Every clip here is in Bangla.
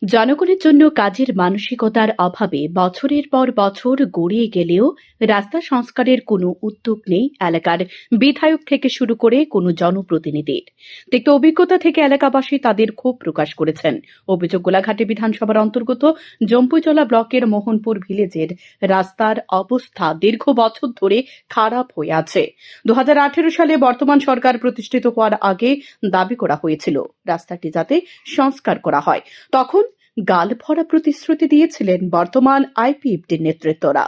জনগণের জন্য কাজের মানসিকতার অভাবে বছরের পর বছর গড়িয়ে গেলেও রাস্তা সংস্কারের কোনো উদ্যোগ নেই এলাকার বিধায়ক থেকে শুরু করে কোনো জনপ্রতিনিধির। তিক্ত অভিজ্ঞতা থেকে এলাকাবাসী তাদের ক্ষোভ প্রকাশ করেছেন। অভিযোগ, গোলাঘাটি বিধানসভার অন্তর্গত জম্পুজলা ব্লকের মোহনপুর ভিলেজের রাস্তার অবস্থা দীর্ঘ বছর ধরে খারাপ হয়ে আছে। 2018 সালে বর্তমান সরকার প্রতিষ্ঠিত হওয়ার আগে দাবি করা হয়েছিল রাস্তাটি যাতে সংস্কার করা হয়। তখন গালভরা প্রতিশ্রুতি দিয়েছিলেন বর্তমান আইপিএফটির নেতৃত্বরা,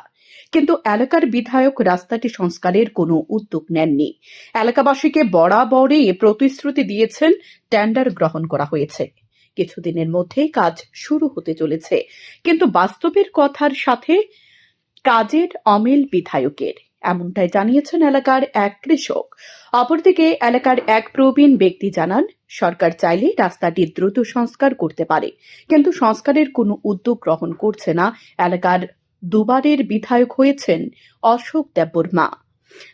কিন্তু এলাকার বিধায়ক রাস্তাটি সংস্কারের কোনো উদ্যোগ নেননি। এলাকাবাসীকে বরাবরই প্রতিশ্রুতি দিয়েছেন টেন্ডার গ্রহণ করা হয়েছে, কিছুদিনের মধ্যেই কাজ শুরু হতে চলেছে, কিন্তু বাস্তবের কথার সাথে কাজের অমিল বিধায়কের, এমনটাই জানিয়েছেন এলাকার এক কৃষক। অপরদিকে এলাকার এক প্রবীণ ব্যক্তি জানান, সরকার চাইলে রাস্তাটি দ্রুত সংস্কার করতে পারে, কিন্তু সংস্কারের কোনো উদ্যোগ গ্রহণ করছে না। এলাকার দুবারের বিধায়ক হয়েছেন অশোক দেববর্মা,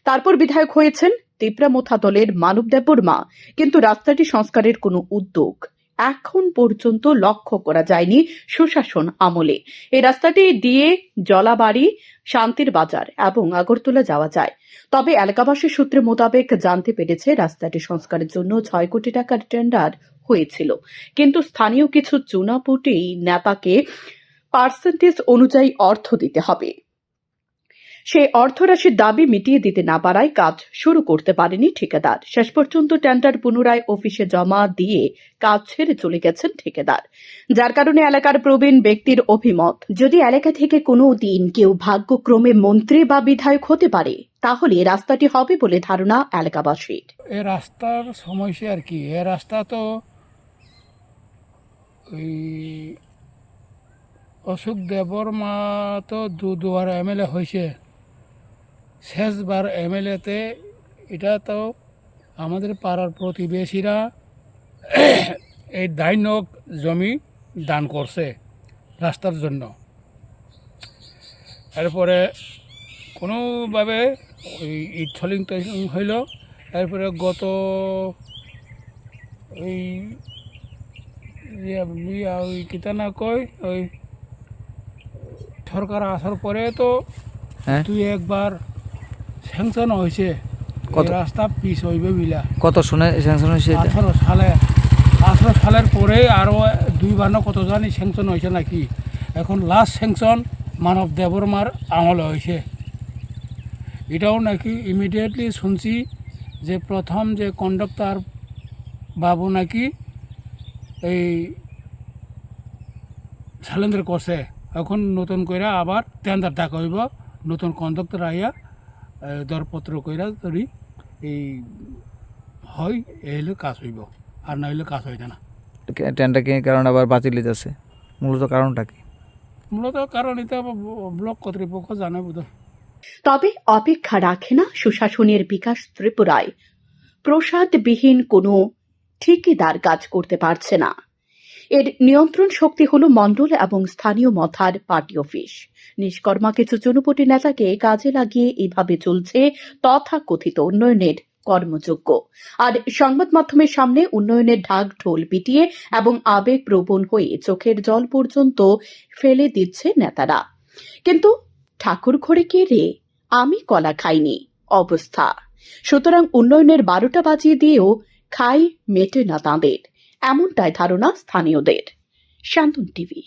তারপর বিধায়ক হয়েছেন তিপ্রামথা দলের মানব দেববর্মা, কিন্তু রাস্তাটি সংস্কারের কোনো উদ্যোগ এখন পর্যন্ত লক্ষ্য করা যায়নি সুশাসন আমলে। এই রাস্তাটি দিয়ে জলাবাড়ি, শান্তির বাজার এবং আগরতলা যাওয়া যায়। তবে এলাকাবাসী সূত্রে মোতাবেক জানতে পেরেছে রাস্তাটি সংস্কারের জন্য 6 কোটি টাকার টেন্ডার হয়েছিল, কিন্তু স্থানীয় কিছু চুনাপুটি নেতাকে পার্সেন্টেজ অনুযায়ী অর্থ দিতে হবে। সেই অর্থরাশির দাবি মিটিয়ে দিতে না পারায় কাজ শুরু করতে পারেনি ঠিকাদার। শেষ পর্যন্ত টেন্ডার পুনরায় অফিসে জমা দিয়ে কাজ ছেড়ে চলে গেছেন ঠিকাদার, যার কারণে এলাকার প্রবীণ ব্যক্তির অভিমত, যদি এলাকা থেকে কোনো দিন কেউ ভাগ্যক্রমে মন্ত্রী বা বিধায়ক হতে পারে তাহলে রাস্তাটি হবে বলে ধারণা এলাকাবাসীর। এই রাস্তার সমস্যা আর কি, এই রাস্তা তো ওই অশোক দেববর্মা তো দুবার এমএলএ হয়েছে, শেষবার এমএলএতে এটা তো আমাদের পাড়ার প্রতিবেশীরা এই দাইনক জমি দান করছে রাস্তার জন্য। এরপরে কোনোভাবে ওই ইট ছলিং হইল। এরপরে গত ওই ওই কিতা না কয় ওই সরকার আসার পরে তো দুই একবার স্যাংশন হয়েছে, রাস্তা পিস হইবে বিলা। কত শুনে স্যাংশন হয়েছে? 18 সালের পরে আরও দুইবার না কত জানি স্যাংশন হয়েছে নাকি। এখন লাস্ট স্যাংশন মানব দেববর্মার আমলে হয়েছে। এটাও নাকি ইমিডিয়েটলি শুনছি যে প্রথম যে কন্ডাক্টর বাবু নাকি এই সালেন্দ্র করছে, এখন নতুন কইরা আবার টেন্ডার ডাকা হইব, নতুন কন্ডাক্টর আইয়া দরপত্র কইরা ধরি এই হয় এলে কাজ হইব, আর না হইলে কাজ হইতে না। টেন্ডার কি কারণ আবার বাতিল যাচ্ছে, মূলত কারণটা কি? মূলত কারণ এটা ব্লক কর্তৃপক্ষ জানে বোধ। তবে অপেক্ষা রাখে না সুশাসনের বিকাশ ত্রিপুরায়। প্রসাদবিহীন কোনো ঠিকাদার কাজ করতে পারছে না। এর নিয়ন্ত্রণ শক্তি হল মণ্ডল এবং স্থানীয় মথার পার্টি অফিস। নিষ্কর্মা কিছু জনপটি নেতাকে কাজে লাগিয়ে এভাবে চলছে তথাকথিত উন্নয়নের কর্মযোগ্য। আর সংবাদ মাধ্যমের সামনে উন্নয়নের ঢাক ঢোল পিটিয়ে এবং আবেগপ্রবণ হয়ে চোখের জল পর্যন্ত ফেলে দিচ্ছে নেতারা। কিন্তু ঠাকুর ঘরে কে রে, আমি কলা খাইনি অবস্থা। সুতরাং উন্নয়নের 12টা বাজিয়ে দিয়েও খাই মেটে না তাঁদের, এমনটাই ধারণা স্থানীয়দের। শান্তন টিভি।